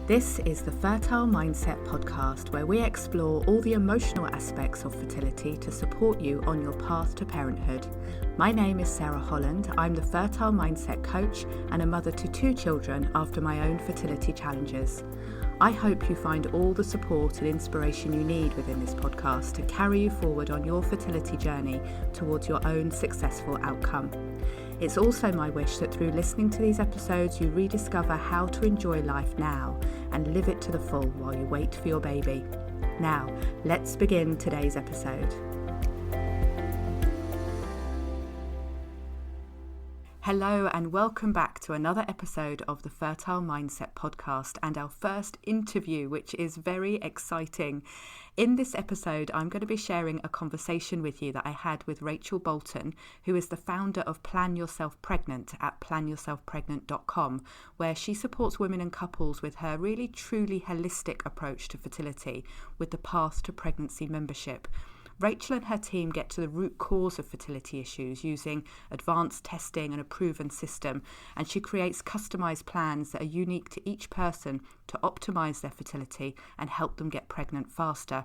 This is the Fertile Mindset podcast, where we explore all the emotional aspects of fertility to support you on your path to parenthood. My name is Sarah Holland. I'm the Fertile Mindset coach and a mother to 2 children after my own fertility challenges. I hope you find all the support and inspiration you need within this podcast to carry you forward on your fertility journey towards your own successful outcome. It's also my wish that through listening to these episodes, you rediscover how to enjoy life now and live it to the full while you wait for your baby. Now, let's begin today's episode. Hello and welcome back to another episode of the Fertile Mindset podcast and our first interview, which is very exciting. In this episode, I'm going to be sharing a conversation with you that I had with Rachel Bolton, who is the founder of Plan Yourself Pregnant at planyourselfpregnant.com, where she supports women and couples with her really truly holistic approach to fertility with the Path to Pregnancy membership. Rachel and her team get to the root cause of fertility issues using advanced testing and a proven system, and she creates customised plans that are unique to each person to optimise their fertility and help them get pregnant faster.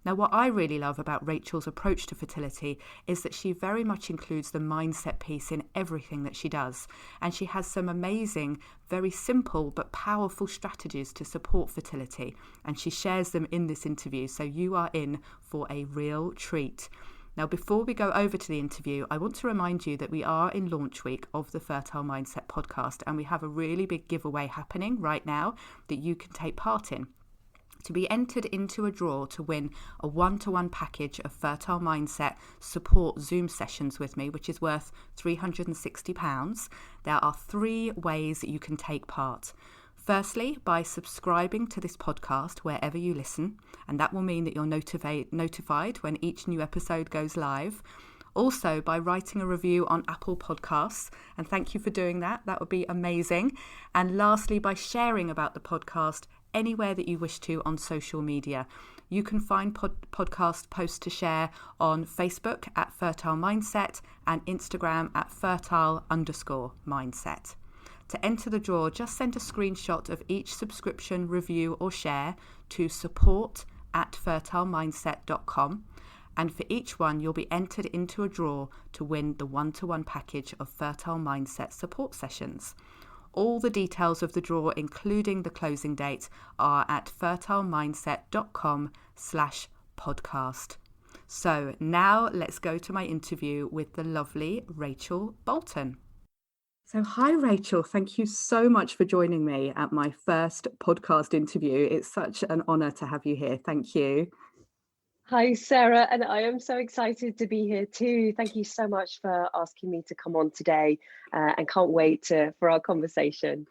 Now, what I really love about Rachel's approach to fertility is that she very much includes the mindset piece in everything that she does. And she has some amazing, very simple but powerful strategies to support fertility. And she shares them in this interview. So you are in for a real treat. Now, before we go over to the interview, I want to remind you that we are in launch week of the Fertile Mindset podcast. And we have a really big giveaway happening right now that you can take part in. To be entered into a draw to win a one-to-one package of Fertile Mindset support Zoom sessions with me, which is worth £360, there are 3 ways that you can take part. Firstly, by subscribing to this podcast wherever you listen, and that will mean that you're notified when each new episode goes live. Also, by writing a review on Apple Podcasts, and thank you for doing that. That would be amazing. And lastly, by sharing about the podcast anywhere that you wish to on social media. You can find podcast posts to share on Facebook at Fertile Mindset and Instagram at fertile_mindset. To enter the draw, just send a screenshot of each subscription, review or share to support@fertilemindset.com. And for each one, you'll be entered into a draw to win the one-to-one package of Fertile Mindset support sessions. All the details of the draw, including the closing date, are at fertilemindset.com/podcast. So now let's go to my interview with the lovely Rachel Bolton. So hi, Rachel. Thank you so much for joining me at my first podcast interview. It's such an honor to have you here. Thank you. Hi, Sarah, and I am so excited to be here too. Thank you so much for asking me to come on today and can't wait for our conversation.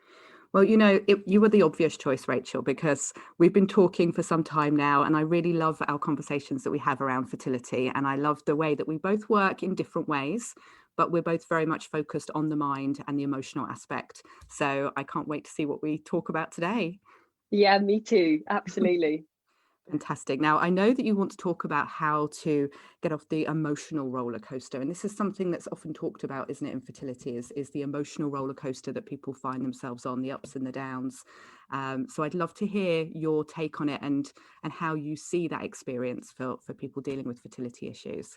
Well, you were the obvious choice, Rachel, because we've been talking for some time now, and I really love our conversations that we have around fertility. And I love the way that we both work in different ways, but we're both very much focused on the mind and the emotional aspect. So I can't wait to see what we talk about today. Yeah, me too. Absolutely. Fantastic. Now, I know that you want to talk about how to get off the emotional roller coaster. And this is something that's often talked about, isn't it, in fertility, is the emotional roller coaster that people find themselves on, the ups and the downs. So I'd love to hear your take on it and how you see that experience for people dealing with fertility issues.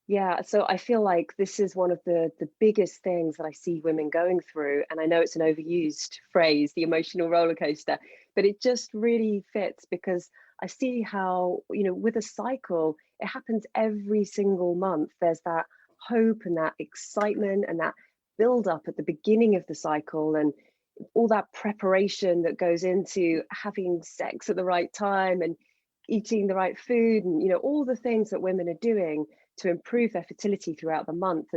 Yeah, so I feel like this is one of the biggest things that I see women going through. And I know it's an overused phrase, the emotional roller coaster, but it just really fits because I see how, with a cycle, it happens every single month. There's that hope and that excitement and that build up at the beginning of the cycle and all that preparation that goes into having sex at the right time and eating the right food and, all the things that women are doing to improve their fertility throughout the month.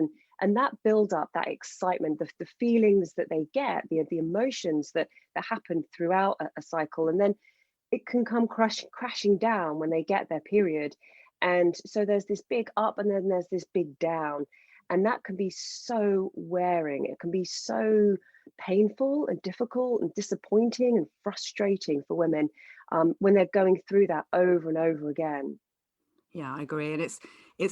And that build up, that excitement, the feelings that they get, the emotions that happen throughout a cycle. And then it can come crashing down when they get their period. And so there's this big up and then there's this big down. And that can be so wearing. It can be so painful and difficult and disappointing and frustrating for women when they're going through that over and over again. Yeah, I agree. And it's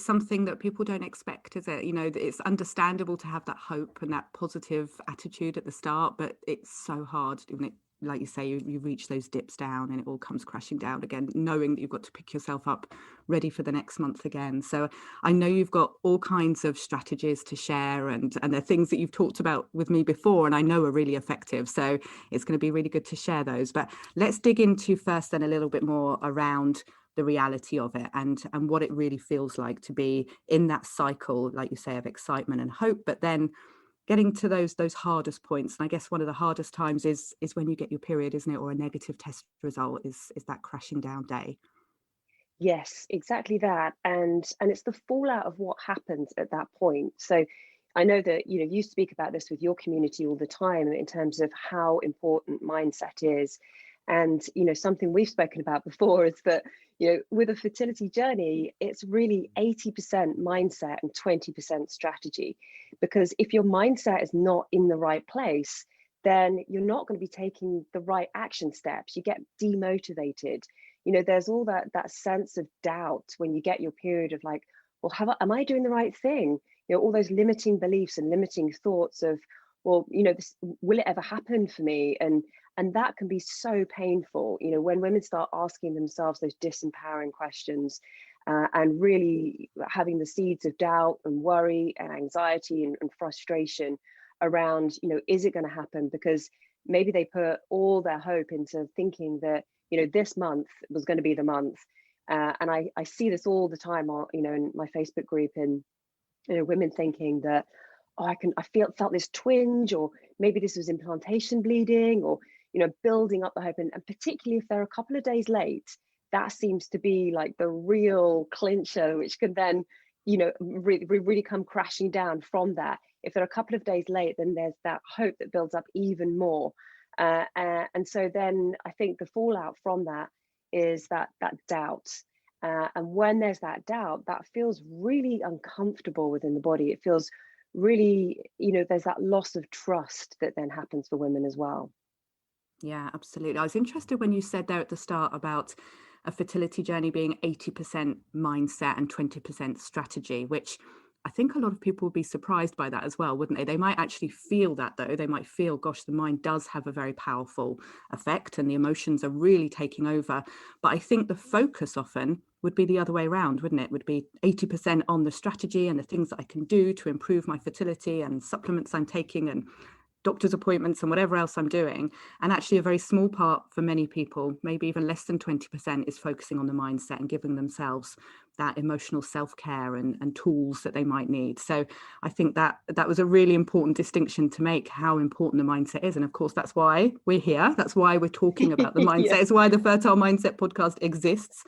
something that people don't expect, is it? It's understandable to have that hope and that positive attitude at the start, but it's so hard when it like you say, you reach those dips down and it all comes crashing down again, knowing that you've got to pick yourself up ready for the next month again. So I know you've got all kinds of strategies to share, and they're things that you've talked about with me before and I know are really effective. So it's going to be really good to share those. But let's dig into first then a little bit more around the reality of it and what it really feels like to be in that cycle, like you say, of excitement and hope, but then getting to those hardest points. And I guess one of the hardest times is when you get your period, isn't it, or a negative test result, is that crashing down day. Yes, exactly that. And it's the fallout of what happens at that point. So I know that, you speak about this with your community all the time in terms of how important mindset is. And, something we've spoken about before is that, with a fertility journey, it's really 80% mindset and 20% strategy. Because if your mindset is not in the right place, then you're not going to be taking the right action steps. You get demotivated. There's all that sense of doubt when you get your period of like, well, am I doing the right thing? All those limiting beliefs and limiting thoughts of, well, will it ever happen for me? And that can be so painful, when women start asking themselves those disempowering questions, and really having the seeds of doubt and worry and anxiety and frustration around, is it going to happen? Because maybe they put all their hope into thinking that, this month was going to be the month. And I see this all the time, in my Facebook group, and women thinking that, oh, I felt this twinge, or maybe this was implantation bleeding, or building up the hope, and particularly if they're a couple of days late, that seems to be like the real clincher, which can then really come crashing down from that. If they're a couple of days late, then there's that hope that builds up even more. And so then I think the fallout from that is that doubt. And when there's that doubt, that feels really uncomfortable within the body. It feels really, there's that loss of trust that then happens for women as well. Yeah, absolutely. I was interested when you said there at the start about a fertility journey being 80% mindset and 20% strategy, which I think a lot of people would be surprised by that as well, wouldn't they? They might actually feel that, though. They might feel, gosh, the mind does have a very powerful effect and the emotions are really taking over. But I think the focus often would be the other way around, wouldn't it? Would be 80% on the strategy and the things that I can do to improve my fertility and supplements I'm taking and doctor's appointments and whatever else I'm doing. And actually a very small part for many people, maybe even less than 20%, is focusing on the mindset and giving themselves that emotional self-care and tools that they might need. So I think that was a really important distinction to make, how important the mindset is. And of course, that's why we're here. That's why we're talking about the mindset. Yeah. It's why the Fertile Mindset podcast exists,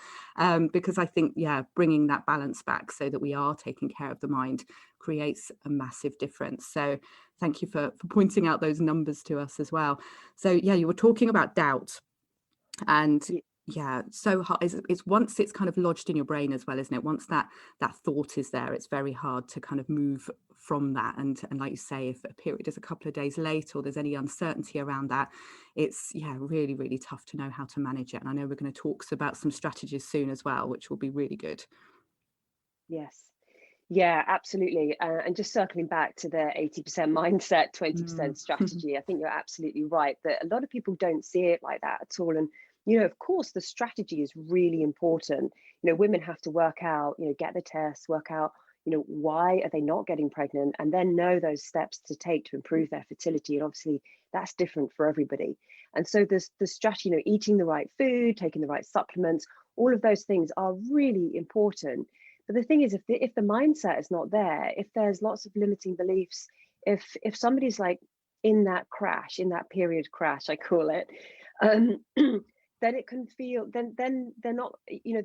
because I think, bringing that balance back so that we are taking care of the mind creates a massive difference. So thank you for pointing out those numbers to us as well. So you were talking about doubt, and so it's once it's kind of lodged in your brain as well, isn't it? Once that thought is there, it's very hard to kind of move from that. And like you say, if a period is a couple of days late or there's any uncertainty around that, it's really, really tough to know how to manage it. And I know we're going to talk about some strategies soon as well, which will be really good. Yes. Yeah, absolutely. And just circling back to the 80% mindset, 20% strategy, I think you're absolutely right that a lot of people don't see it like that at all. And, of course, the strategy is really important. Women have to work out, get the tests, work out, why are they not getting pregnant, and then know those steps to take to improve their fertility. And obviously, that's different for everybody. And so the strategy, eating the right food, taking the right supplements, all of those things are really important. But the thing is, if the mindset is not there, if there's lots of limiting beliefs, if somebody's like in that crash, in that period crash, I call it, then it can feel, then they're not,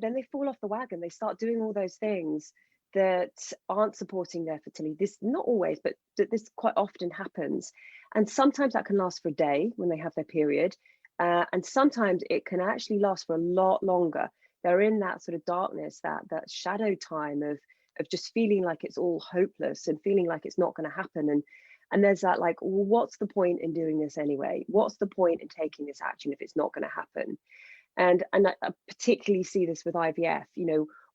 then they fall off the wagon. They start doing all those things that aren't supporting their fertility. This, not always, but this quite often happens. And sometimes that can last for a day when they have their period. And sometimes it can actually last for a lot longer. They're in that sort of darkness, that shadow time of just feeling like it's all hopeless and feeling like it's not going to happen. And there's that like, well, what's the point in doing this anyway? What's the point in taking this action if it's not going to happen? And I particularly see this with IVF.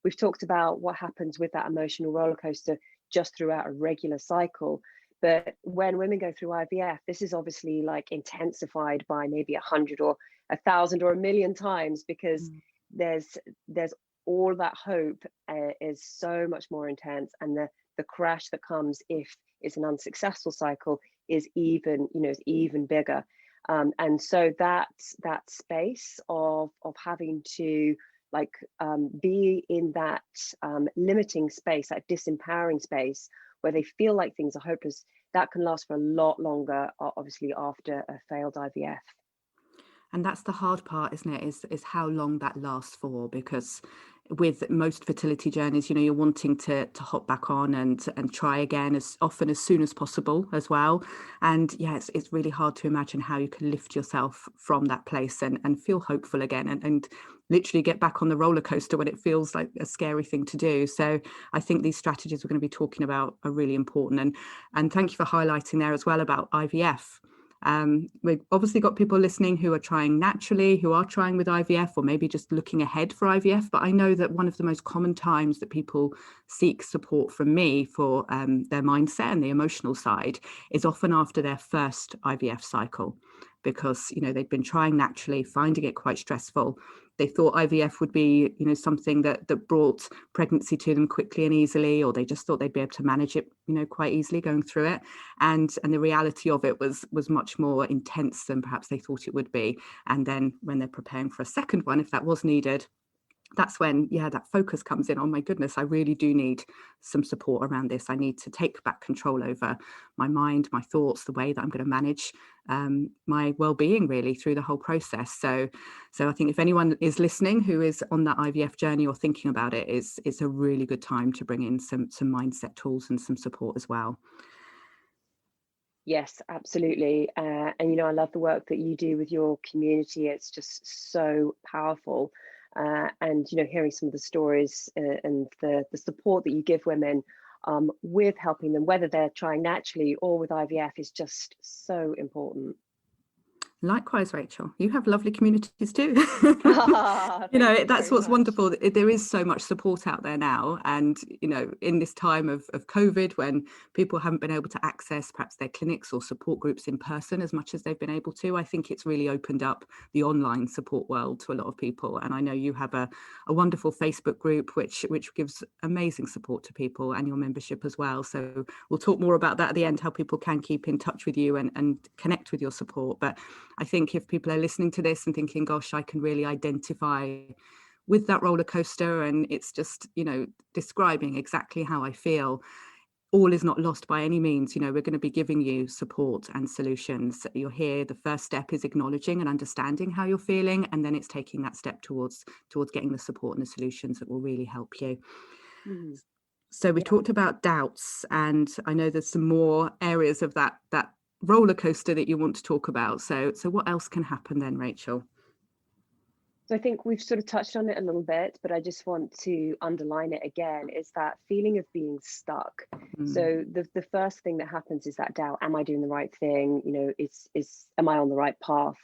We've talked about what happens with that emotional roller coaster just throughout a regular cycle. But when women go through IVF, this is obviously like intensified by maybe 100 or 1,000 or 1,000,000 times, because there's all that hope is so much more intense, and the crash that comes if it's an unsuccessful cycle is even bigger. And so that space of having to be in that limiting space, that disempowering space where they feel like things are hopeless, that can last for a lot longer, obviously after a failed IVF. And that's the hard part, isn't it? Is how long that lasts for, because with most fertility journeys, you're wanting to hop back on and try again as often as soon as possible as well. And yeah, it's really hard to imagine how you can lift yourself from that place and feel hopeful again and literally get back on the roller coaster when it feels like a scary thing to do. So I think these strategies we're going to be talking about are really important. And thank you for highlighting there as well about IVF. We've obviously got people listening who are trying naturally, who are trying with IVF, or maybe just looking ahead for IVF. But I know that one of the most common times that people seek support from me for their mindset and the emotional side is often after their first IVF cycle, because they've been trying naturally, finding it quite stressful. They thought IVF would be, something that brought pregnancy to them quickly and easily, or they just thought they'd be able to manage it, quite easily going through it. And the reality of it was much more intense than perhaps they thought it would be. And then when they're preparing for a second one, if that was needed, that's when, that focus comes in. Oh my goodness, I really do need some support around this. I need to take back control over my mind, my thoughts, the way that I'm going to manage my well-being really through the whole process. So I think if anyone is listening who is on that IVF journey or thinking about it, it's a really good time to bring in some mindset tools and some support as well. Yes, absolutely. And I love the work that you do with your community. It's just so powerful. And hearing some of the stories and the support that you give women with helping them, whether they're trying naturally or with IVF, is just so important. Likewise, Rachel, you have lovely communities too. Thank you That's very what's much. wonderful. There is so much support out there now. And, in this time of COVID, when people haven't been able to access perhaps their clinics or support groups in person as much as they've been able to, I think it's really opened up the online support world to a lot of people. And I know you have a wonderful Facebook group, which gives amazing support to people, and your membership as well. So we'll talk more about that at the end, how people can keep in touch with you and connect with your support. But I think if people are listening to this and thinking, gosh, I can really identify with that roller coaster, and it's just, describing exactly how I feel, all is not lost by any means. We're going to be giving you support and solutions. You're here. The first step is acknowledging and understanding how you're feeling, and then it's taking that step towards getting the support and the solutions that will really help you. Mm-hmm. So we talked about doubts, and I know there's some more areas of that roller coaster that you want to talk about. So what else can happen then, Rachel? So I think we've sort of touched on it a little bit, but I just want to underline it again, is that feeling of being stuck. So the first thing that happens is that doubt. Am I doing the right thing? Am I on the right path?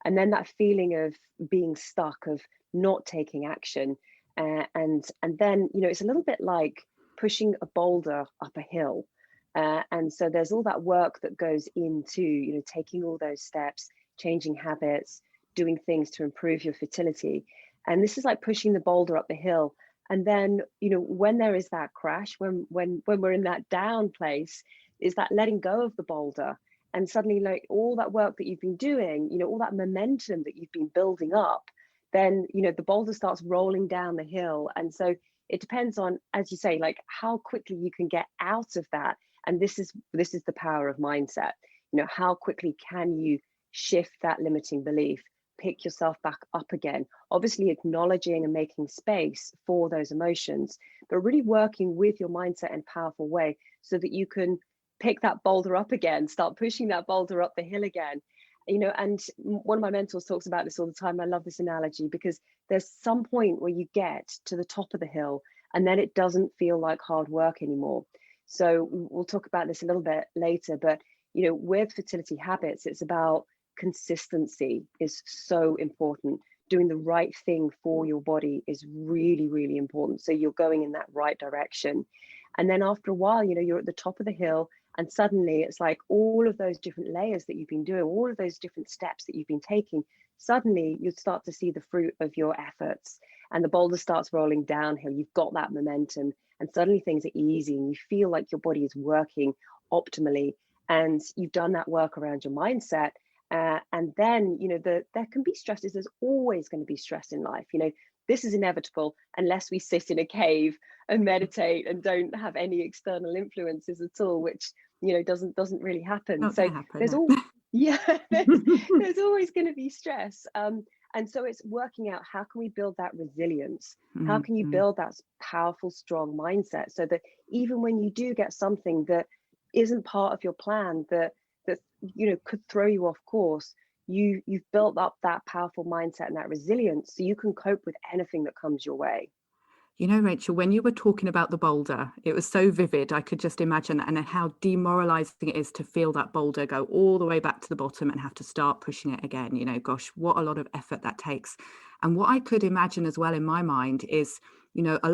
And then that feeling of being stuck, of not taking action. And then, it's a little bit like pushing a boulder up a hill. And so there's all that work that goes into, taking all those steps, changing habits, doing things to improve your fertility. And this is like pushing the boulder up the hill. And then, when there is that crash, when we're in that down place, is that letting go of the boulder. And suddenly, like, all that work that you've been doing, all that momentum that you've been building up, then, the boulder starts rolling down the hill. And so it depends on, as you say, like how quickly you can get out of that. And this is the power of mindset. How quickly can you shift that limiting belief, pick yourself back up again, obviously acknowledging and making space for those emotions, but really working with your mindset in a powerful way so that you can pick that boulder up again, start pushing that boulder up the hill again. And one of my mentors talks about this all the time. I love this analogy because there's some point where you get to the top of the hill and then it doesn't feel like hard work anymore. So we'll talk about this a little bit later, but with fertility habits, it's about consistency is so important. Doing the right thing for your body is really, really important. So you're going in that right direction. And then after a while, you're at the top of the hill And suddenly it's like all of those different layers that you've been doing, all of those different steps that you've been taking, suddenly you start to see the fruit of your efforts, and the boulder starts rolling downhill. You've got that momentum, and suddenly things are easy and you feel like your body is working optimally, and you've done that work around your mindset. And then, there can be stresses. There's always going to be stress in life. This is inevitable unless we sit in a cave and meditate and don't have any external influences at all, which doesn't really happen. Not So gonna happen, there's no. all yeah, there's always going to be stress. And so it's working out, how can we build that resilience? How can you build that powerful, strong mindset so that even when you do get something that isn't part of your plan, that could throw you off course, you've built up that powerful mindset and that resilience so you can cope with anything that comes your way. Rachel, when you were talking about the boulder, it was so vivid. I could just imagine, and how demoralizing it is to feel that boulder go all the way back to the bottom and have to start pushing it again. Gosh, what a lot of effort that takes. And what I could imagine as well in my mind is,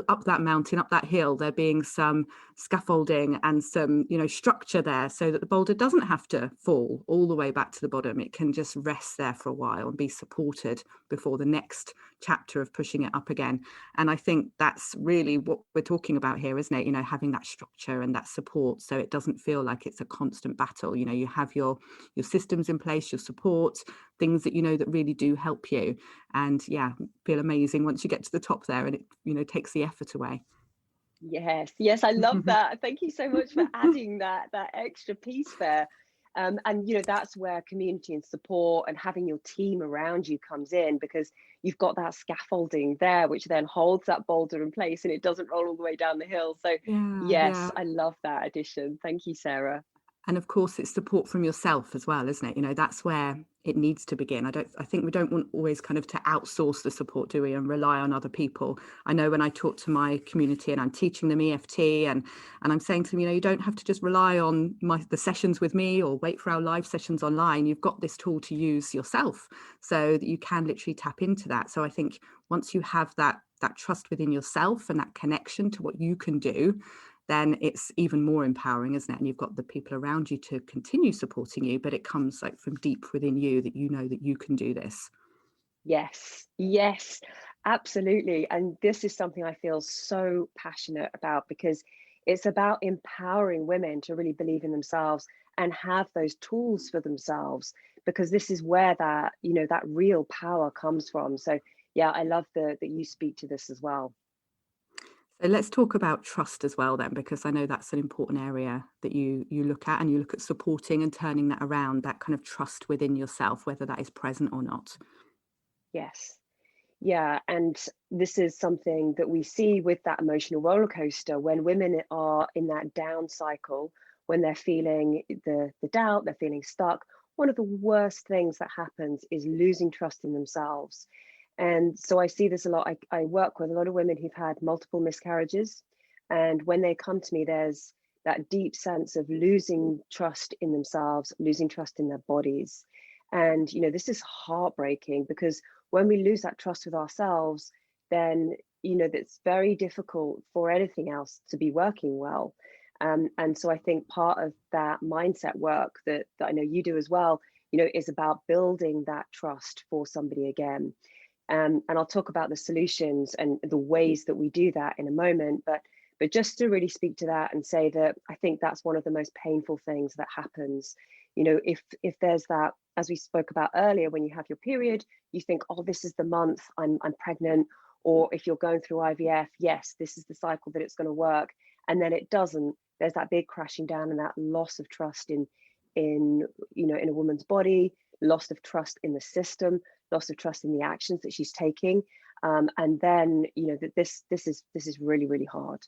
up that mountain, up that hill, there being some scaffolding and some, structure there so that the boulder doesn't have to fall all the way back to the bottom. It can just rest there for a while and be supported before the next chapter of pushing it up again. And I think that's really what we're talking about here, isn't it? Having that structure and that support, so it doesn't feel like it's a constant battle. You have your systems in place, your support, things that that really do help you, and feel amazing once you get to the top there, and it takes the effort away. Yes, I love that. Thank you so much for adding that extra piece there. And that's where community and support and having your team around you comes in, because you've got that scaffolding there which then holds that boulder in place and it doesn't roll all the way down the hill. So yes, I love that addition. Thank you, Sarah. And of course, it's support from yourself as well, isn't it? That's where it needs to begin. I think we don't want always kind of to outsource the support, do we, and rely on other people. I know when I talk to my community and I'm teaching them EFT, and I'm saying to them, you don't have to just rely on the sessions with me or wait for our live sessions online. You've got this tool to use yourself so that you can literally tap into that. So I think once you have that trust within yourself and that connection to what you can do, then it's even more empowering, isn't it? And you've got the people around you to continue supporting you, but it comes like from deep within you that that you can do this. Yes, absolutely. And this is something I feel so passionate about, because it's about empowering women to really believe in themselves and have those tools for themselves, because this is where that real power comes from. So I love that you speak to this as well. So let's talk about trust as well then, because I know that's an important area that you look at, and you look at supporting and turning that around, that kind of trust within yourself, whether that is present or not. Yes. Yeah, and this is something that we see with that emotional roller coaster when women are in that down cycle, when they're feeling the doubt, they're feeling stuck. One of the worst things that happens is losing trust in themselves. And so I see this a lot. I work with a lot of women who've had multiple miscarriages. And when they come to me, there's that deep sense of losing trust in themselves, losing trust in their bodies. And, this is heartbreaking, because when we lose that trust with ourselves, then, it's very difficult for anything else to be working well. And so I think part of that mindset work that I know you do as well, is about building that trust for somebody again. And I'll talk about the solutions and the ways that we do that in a moment. But just to really speak to that and say that I think that's one of the most painful things that happens. If there's that, as we spoke about earlier, when you have your period, you think, oh, this is the month I'm pregnant. Or if you're going through IVF, yes, this is the cycle that it's going to work. And then it doesn't. There's that big crashing down and that loss of trust in a woman's body, loss of trust in the system, loss of trust in the actions that she's taking. And then, that this is really, really hard.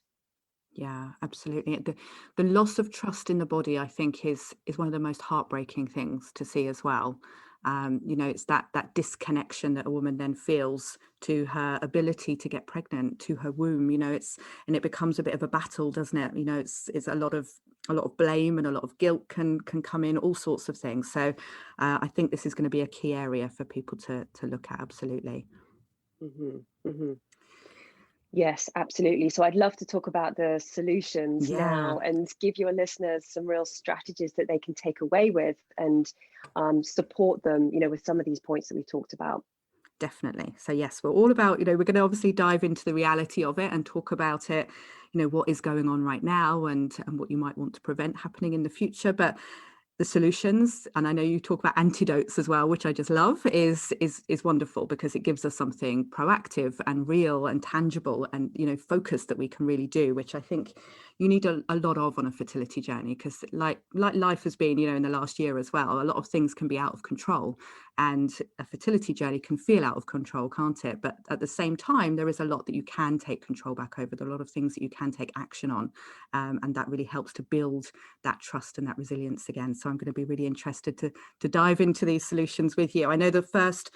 Yeah, absolutely. The loss of trust in the body, I think, is one of the most heartbreaking things to see as well. It's that disconnection that a woman then feels to her ability to get pregnant, to her womb. And it becomes a bit of a battle, doesn't it? It's a lot of blame and a lot of guilt can come in, all sorts of things. So I think this is going to be a key area for people to look at. Absolutely. Mm-hmm, mm-hmm. Yes, absolutely. So I'd love to talk about the solutions Yeah. now and give your listeners some real strategies that they can take away with and support them, with some of these points that we talked about. Definitely. So yes, we're all about, we're going to obviously dive into the reality of it and talk about it, what is going on right now and what you might want to prevent happening in the future. But the solutions, and I know you talk about antidotes as well, which I just love, is wonderful because it gives us something proactive and real and tangible and focused that we can really do, which I think you need a lot of on a fertility journey, because like life has been, in the last year as well, a lot of things can be out of control, and a fertility journey can feel out of control, can't it? But at the same time, there is a lot that you can take control back over. There are a lot of things that you can take action on, and that really helps to build that trust and that resilience again. So I'm going to be really interested to dive into these solutions with you. I know the first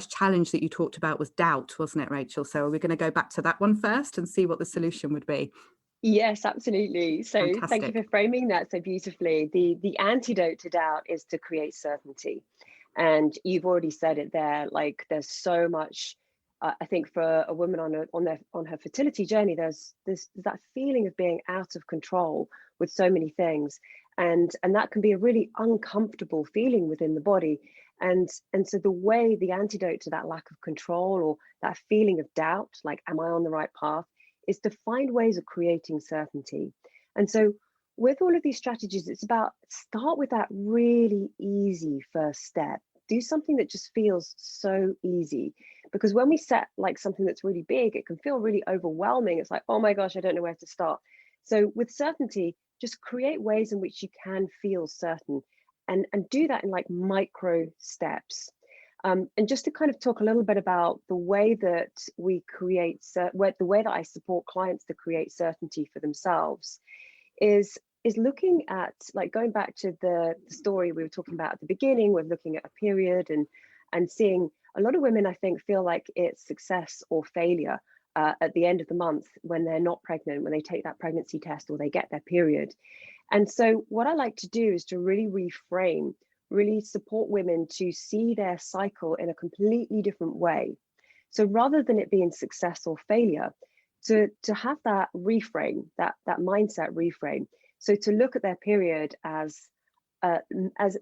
challenge that you talked about was doubt, wasn't it, Rachel? So are we going to go back to that one first and see what the solution would be? Yes, absolutely. So thank you Fantastic. for framing that so beautifully. The antidote to doubt is to create certainty. And you've already said it there, like there's so much. I think for a woman on her fertility journey, there's that feeling of being out of control with so many things, and that can be a really uncomfortable feeling within the body. And so the antidote to that lack of control or that feeling of doubt, like am I on the right path, is to find ways of creating certainty. And so with all of these strategies, it's about start with that really easy first step. Do something that just feels so easy. Because when we set like something that's really big, it can feel really overwhelming. It's like, oh my gosh, I don't know where to start. So with certainty, just create ways in which you can feel certain and do that in like micro steps. And just to kind of talk a little bit about the way that we create, the way that I support clients to create certainty for themselves is looking at, like, going back to the story we were talking about at the beginning, we're looking at a period and seeing a lot of women, I think, feel like it's success or failure at the end of the month when they're not pregnant, when they take that pregnancy test or they get their period. And so what I like to do is to really reframe, really support women to see their cycle in a completely different way. So rather than it being success or failure, to have that reframe, that mindset reframe. So to look at their period as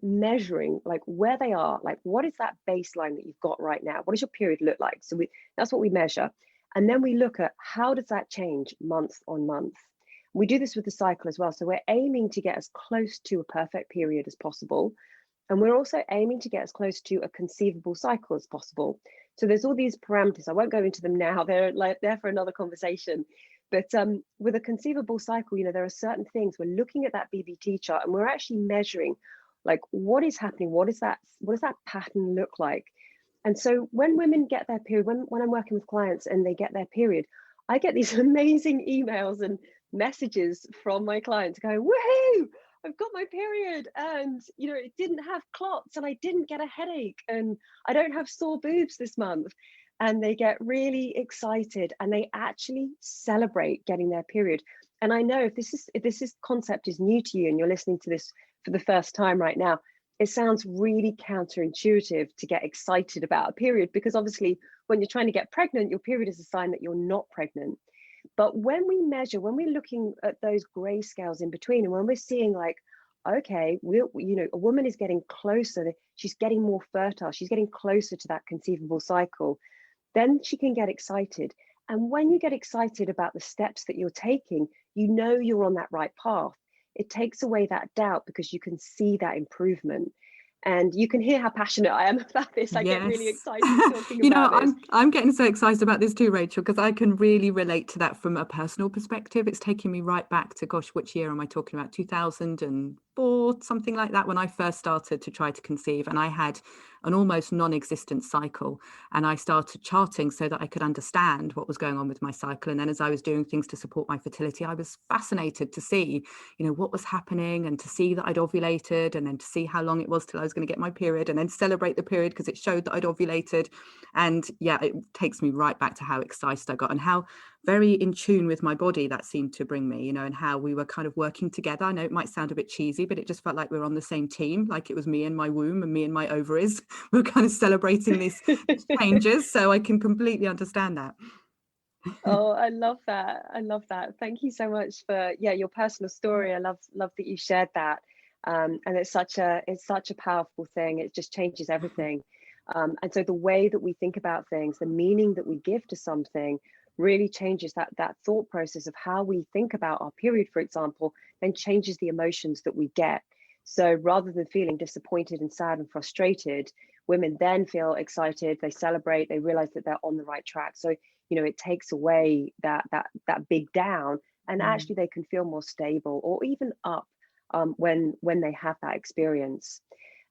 measuring like where they are, like what is that baseline that you've got right now? What does your period look like? So that's what we measure. And then we look at how does that change month on month. We do this with the cycle as well. So we're aiming to get as close to a perfect period as possible. And we're also aiming to get as close to a conceivable cycle as possible. So there's all these parameters. I won't go into them now. They're like there for another conversation. But with a conceivable cycle, there are certain things. We're looking at that BBT chart and we're actually measuring, like, what is happening? What does that pattern look like? And so when women get their period, when I'm working with clients and they get their period, I get these amazing emails and messages from my clients going, woohoo, I've got my period, and it didn't have clots and I didn't get a headache and I don't have sore boobs this month. And they get really excited and they actually celebrate getting their period. And I know if this concept is new to you and you're listening to this for the first time right now, it sounds really counterintuitive to get excited about a period, because obviously when you're trying to get pregnant, your period is a sign that you're not pregnant. But when we measure, when we're looking at those gray scales in between, and when we're seeing like, okay, a woman is getting closer, she's getting more fertile, she's getting closer to that conceivable cycle, then she can get excited. And when you get excited about the steps that you're taking, you're on that right path. It takes away that doubt because you can see that improvement. And you can hear how passionate I am about this. I get really Yes. excited talking about this. I'm getting so excited about this too, Rachel, because I can really relate to that from a personal perspective. It's taking me right back to, gosh, which year am I talking about? 2004, something like that, when I first started to try to conceive. And I had an almost non-existent cycle. And I started charting so that I could understand what was going on with my cycle. And then as I was doing things to support my fertility, I was fascinated to see, what was happening, and to see that I'd ovulated, and then to see how long it was till I was going to get my period, and then celebrate the period because it showed that I'd ovulated. And yeah, it takes me right back to how excited I got and how very in tune with my body that seemed to bring me, and how we were kind of working together. I know it might sound a bit cheesy, but it just felt like we were on the same team, like it was me and my womb and me and my ovaries. We were kind of celebrating these changes. So I can completely understand that. Oh, I love that. I love that. Thank you so much for, yeah, your personal story. I love that you shared that. And it's such a powerful thing. It just changes everything. And so the way that we think about things, the meaning that we give to something really changes that thought process of how we think about our period, for example, then changes the emotions that we get. So rather than feeling disappointed and sad and frustrated, women then feel excited, they celebrate, they realize that they're on the right track. So it takes away that big down, and Mm. actually they can feel more stable or even up, when they have that experience.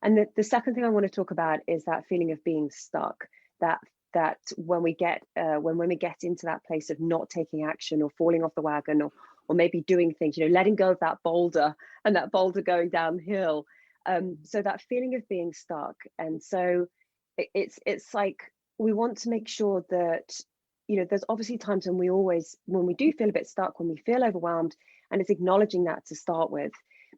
And the second thing I want to talk about is that feeling of being stuck. That when we get when women get into that place of not taking action or falling off the wagon, or maybe doing things, letting go of that boulder, and that boulder going downhill. So that feeling of being stuck. And so it's like we want to make sure that there's obviously times when we do feel a bit stuck, when we feel overwhelmed, and it's acknowledging that to start with.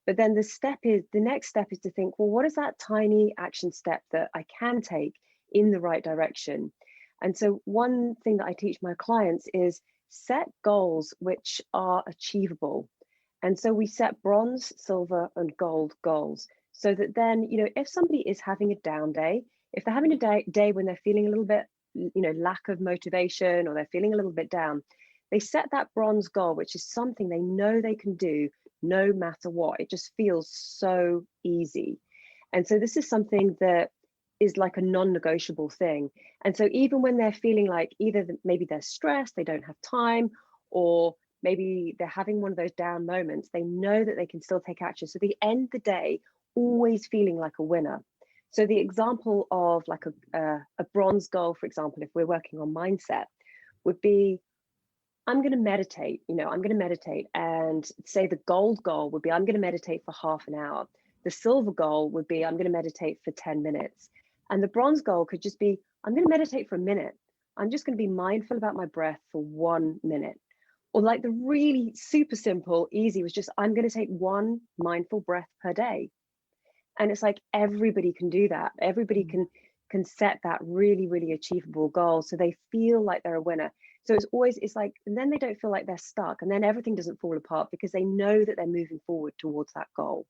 But then the next step is to think, well, what is that tiny action step that I can take in the right direction? And so one thing that I teach my clients is set goals which are achievable. And so we set bronze, silver, and gold goals, so that then, if somebody is having a down day, if they're having a day when they're feeling a little bit, lack of motivation, or they're feeling a little bit down, they set that bronze goal, which is something they know they can do no matter what. It just feels so easy. And so this is something that is like a non-negotiable thing. And so even when they're feeling like either maybe they're stressed, they don't have time, or maybe they're having one of those down moments, they know that they can still take action. So they end the day always feeling like a winner. So the example of like a bronze goal, for example, if we're working on mindset, would be, I'm going to meditate. I'm going to meditate, and say the gold goal would be, I'm going to meditate for half an hour. The silver goal would be, I'm going to meditate for 10 minutes. And the bronze goal could just be, I'm going to meditate for a minute. I'm just going to be mindful about my breath for 1 minute. Or like the really super simple, easy was just, I'm going to take one mindful breath per day. And it's like everybody can do that. Everybody can set that really, really achievable goal, so they feel like they're a winner. So it's like, and then they don't feel like they're stuck, and then everything doesn't fall apart because they know that they're moving forward towards that goal.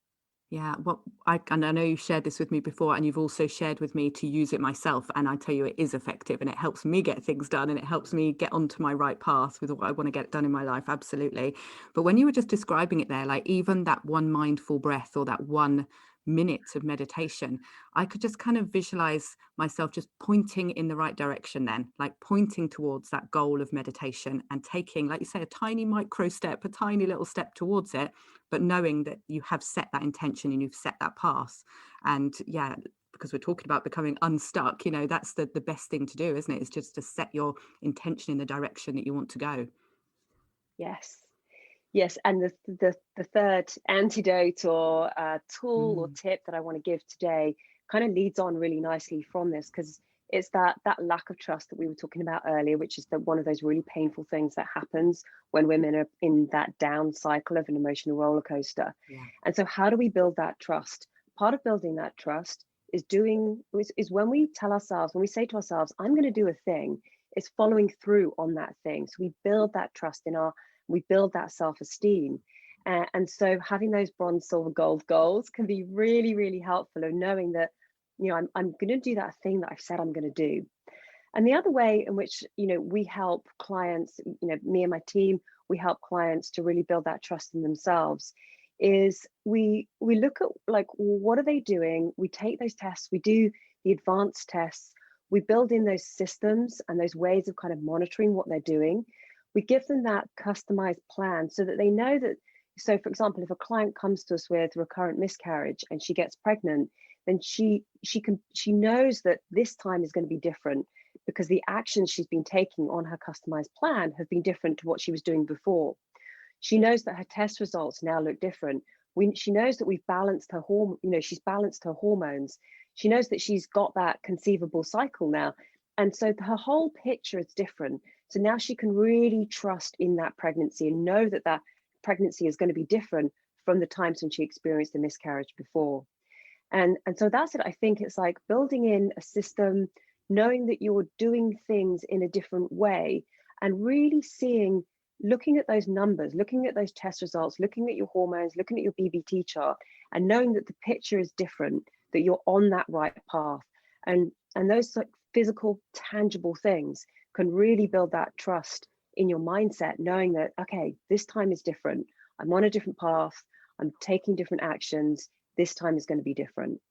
Yeah, well, and I know you've shared this with me before, and you've also shared with me to use it myself. And I tell you, it is effective, and it helps me get things done, and it helps me get onto my right path with what I want to get done in my life. Absolutely. But when you were just describing it there, like even that one mindful breath or that 1 minute of meditation, I could just kind of visualize myself just pointing in the right direction, then, like pointing towards that goal of meditation and taking, like you say, a tiny micro step, a tiny little step towards it, but knowing that you have set that intention and you've set that path. And yeah, because we're talking about becoming unstuck, that's the best thing to do, isn't it? It's just to set your intention in the direction that you want to go. Yes. Yes, and the third antidote or tool or Mm. tip that I want to give today kind of leads on really nicely from this, because it's that lack of trust that we were talking about earlier, which is one of those really painful things that happens when women are in that down cycle of an emotional roller coaster. Yeah. And so, how do we build that trust? Part of building that trust is when we tell ourselves, when we say to ourselves, "I'm going to do a thing," it's following through on that thing. So we build that trust we build that self-esteem. And so having those bronze, silver, gold goals can be really, really helpful, of knowing that, I'm going to do that thing that I've said I'm going to do. And the other way in which, we help clients, me and my team, we help clients to really build that trust in themselves, is we look at, like, what are they doing? We take those tests, we do the advanced tests, we build in those systems and those ways of kind of monitoring what they're doing. We give them that customized plan so that they know that. So for example, if a client comes to us with recurrent miscarriage and she gets pregnant, then she knows that this time is going to be different, because the actions she's been taking on her customized plan have been different to what she was doing before. She knows that her test results now look different. She knows that we've balanced her she's balanced her hormones. She knows that she's got that conceivable cycle now. And so her whole picture is different. So now she can really trust in that pregnancy and know that that pregnancy is going to be different from the times when she experienced a miscarriage before. And so that's it. I think it's like building in a system, knowing that you're doing things in a different way, and really looking at those numbers, looking at those test results, looking at your hormones, looking at your BBT chart, and knowing that the picture is different, that you're on that right path. And those like physical, tangible things can really build that trust in your mindset, knowing that, okay, this time is different. I'm on a different path. I'm taking different actions. This time is going to be different.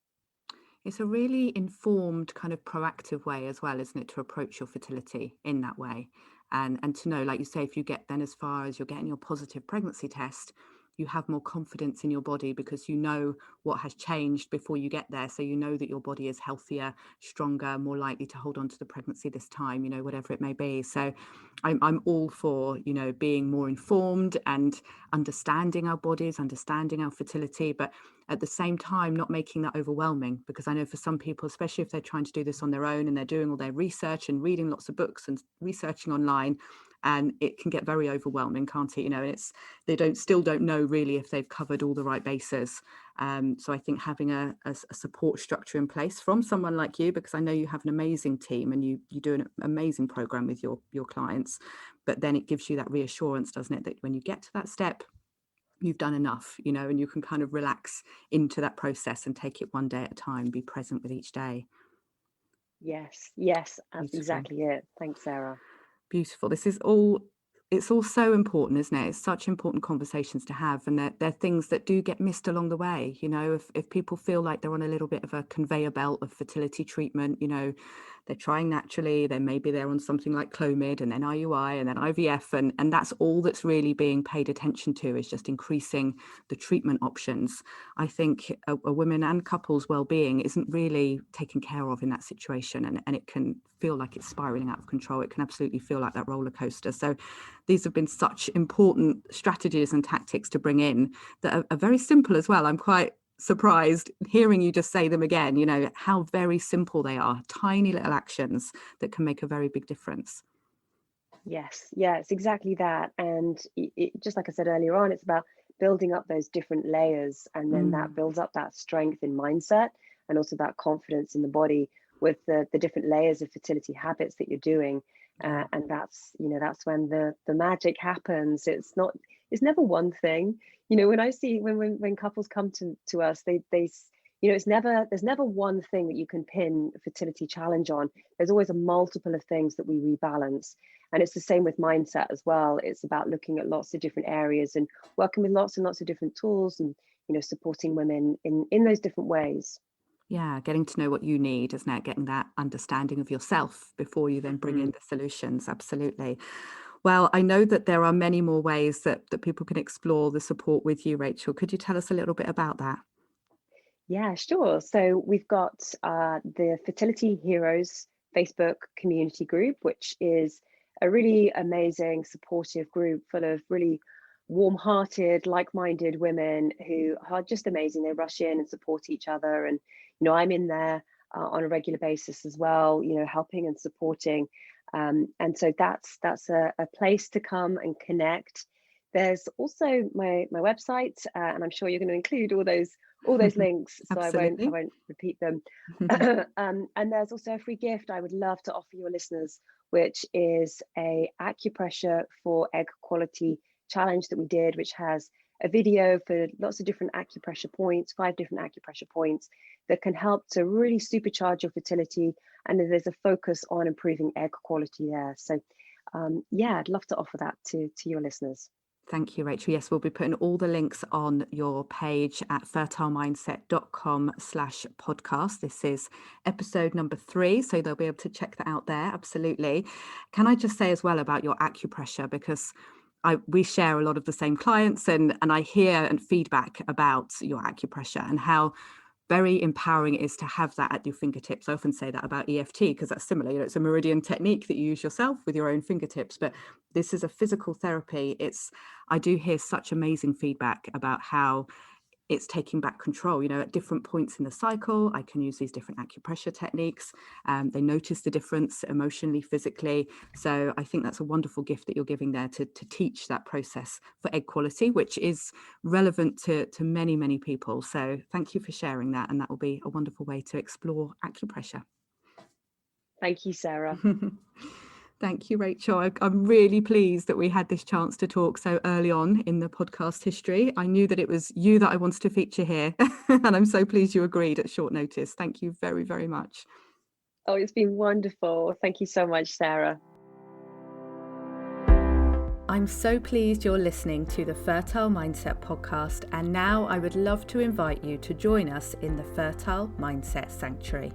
It's a really informed kind of proactive way as well, isn't it, to approach your fertility in that way. And to know, like you say, if you get then as far as you're getting your positive pregnancy test, you have more confidence in your body because you know what has changed before you get there. So you know that your body is healthier, stronger, more likely to hold on to the pregnancy this time, whatever it may be. So I'm all for, being more informed and understanding our bodies, understanding our fertility, but at the same time, not making that overwhelming, because I know for some people, especially if they're trying to do this on their own and they're doing all their research and reading lots of books and researching online, and it can get very overwhelming, can't it? And they still don't know really if they've covered all the right bases. So I think having a support structure in place from someone like you, because I know you have an amazing team and you do an amazing program with your clients, but then it gives you that reassurance, doesn't it, that when you get to that step, you've done enough, and you can kind of relax into that process and take it one day at a time, be present with each day. Yes, that's Beautiful. exactly it. Thanks, Sarah. Beautiful. It's all so important, isn't it? It's such important conversations to have, and they're things that do get missed along the way. If people feel like they're on a little bit of a conveyor belt of fertility treatment, they're trying naturally, then maybe they're on something like Clomid and then IUI and then IVF, and that's all that's really being paid attention to, is just increasing the treatment options. I think a women and couples well-being isn't really taken care of in that situation, and it can feel like it's spiraling out of control. It can absolutely feel like that roller coaster. So these have been such important strategies and tactics to bring in that are very simple as well. I'm quite surprised hearing you just say them again, how very simple they are, tiny little actions that can make a very big difference. Yes, yeah, it's exactly that. And just like I said earlier on, it's about building up those different layers, and then that builds up that strength in mindset and also that confidence in the body with the different layers of fertility habits that you're doing. And that's when the magic happens. It's never one thing. When I see when couples come to us, they there's never one thing that you can pin a fertility challenge on. There's always a multiple of things that we rebalance. And it's the same with mindset as well. It's about looking at lots of different areas and working with lots and lots of different tools, and supporting women in those different ways. Yeah, getting to know what you need, isn't it? Getting that understanding of yourself before you then bring in the solutions. Absolutely. Well, I know that there are many more ways that people can explore the support with you, Rachel. Could you tell us a little bit about that? Yeah, sure. So we've got the Fertility Heroes Facebook community group, which is a really amazing, supportive group full of really warm-hearted, like-minded women who are just amazing. They rush in and support each other. And, I'm in there on a regular basis as well, helping and supporting. And so that's a place to come and connect. There's also my website, and I'm sure you're going to include all those links, so I Absolutely. won't repeat them. And there's also a free gift I would love to offer your listeners, which is a acupressure for egg quality challenge that we did, which has a video for lots of different acupressure points, 5 different acupressure points that can help to really supercharge your fertility. And there's a focus on improving egg quality there. So I'd love to offer that to your listeners. Thank you, Rachel. Yes, we'll be putting all the links on your page at fertilemindset.com/podcast. This is episode number 3, so they'll be able to check that out there. Absolutely. Can I just say as well about your acupressure, because we share a lot of the same clients, and I hear and feedback about your acupressure and how very empowering it is to have that at your fingertips. I often say that about EFT because that's similar. It's a meridian technique that you use yourself with your own fingertips, but this is a physical therapy. I do hear such amazing feedback about how it's taking back control. At different points in the cycle, I can use these different acupressure techniques. They notice the difference emotionally, physically. So I think that's a wonderful gift that you're giving there to teach that process for egg quality, which is relevant to many, many people. So thank you for sharing that. And that will be a wonderful way to explore acupressure. Thank you, Sarah. Thank you, Rachel. I'm really pleased that we had this chance to talk so early on in the podcast history. I knew that it was you that I wanted to feature here, and I'm so pleased you agreed at short notice. Thank you very, very much. Oh, it's been wonderful. Thank you so much, Sarah. I'm so pleased you're listening to the Fertile Mindset podcast, and now I would love to invite you to join us in the Fertile Mindset Sanctuary.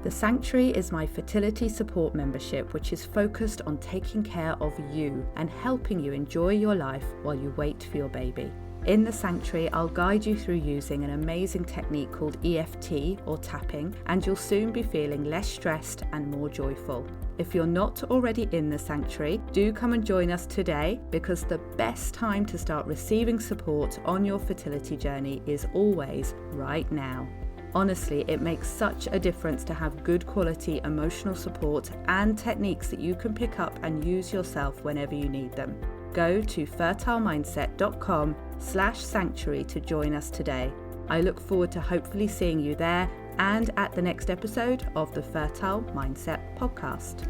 The Sanctuary is my fertility support membership, which is focused on taking care of you and helping you enjoy your life while you wait for your baby. In the Sanctuary, I'll guide you through using an amazing technique called EFT or tapping, and you'll soon be feeling less stressed and more joyful. If you're not already in the Sanctuary, do come and join us today, because the best time to start receiving support on your fertility journey is always right now. Honestly, it makes such a difference to have good quality emotional support and techniques that you can pick up and use yourself whenever you need them. Go to fertilemindset.com/sanctuary to join us today. I look forward to hopefully seeing you there and at the next episode of the Fertile Mindset podcast.